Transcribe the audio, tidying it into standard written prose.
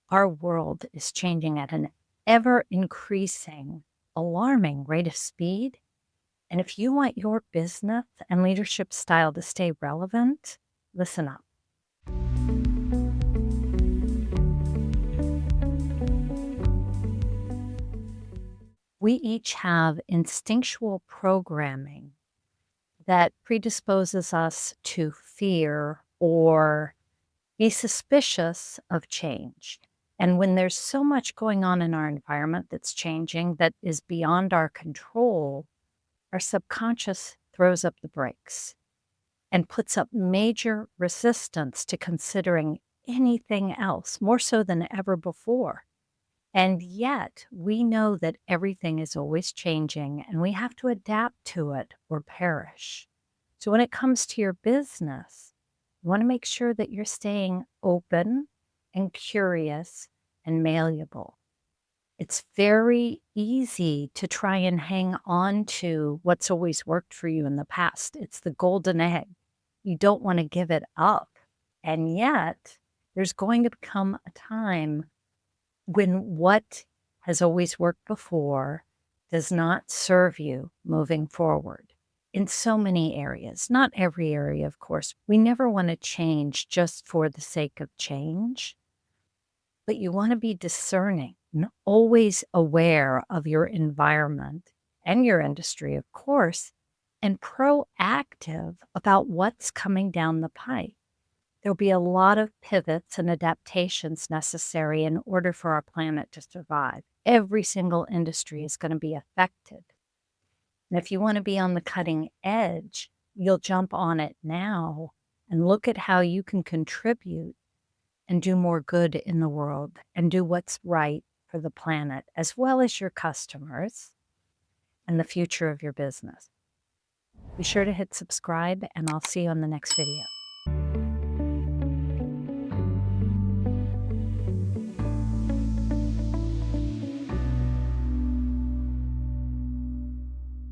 Our world is changing at an ever increasing, alarming rate of speed. And if you want your business and leadership style to stay relevant, listen up. We each have instinctual programming that predisposes us to fear or be suspicious of change. And when there's so much going on in our environment that's changing that is beyond our control, our subconscious throws up the brakes and puts up major resistance to considering anything else, more so than ever before. And yet, we know that everything is always changing and we have to adapt to it or perish. So, when it comes to your business, you want to make sure that you're staying open and curious and malleable. It's very easy to try and hang on to what's always worked for you in the past. It's the golden egg. You don't want to give it up. And yet, there's going to come a time when what has always worked before does not serve you moving forward in so many areas. Not every area, of course. We never want to change just for the sake of change, but you want to be discerning and always aware of your environment and your industry, of course, and proactive about what's coming down the pipe. There'll be a lot of pivots and adaptations necessary in order for our planet to survive. Every single industry is going to be affected. And if you want to be on the cutting edge, you'll jump on it now and look at how you can contribute and do more good in the world and do what's right for the planet, as well as your customers and the future of your business. Be sure to hit subscribe, and I'll see you on the next video.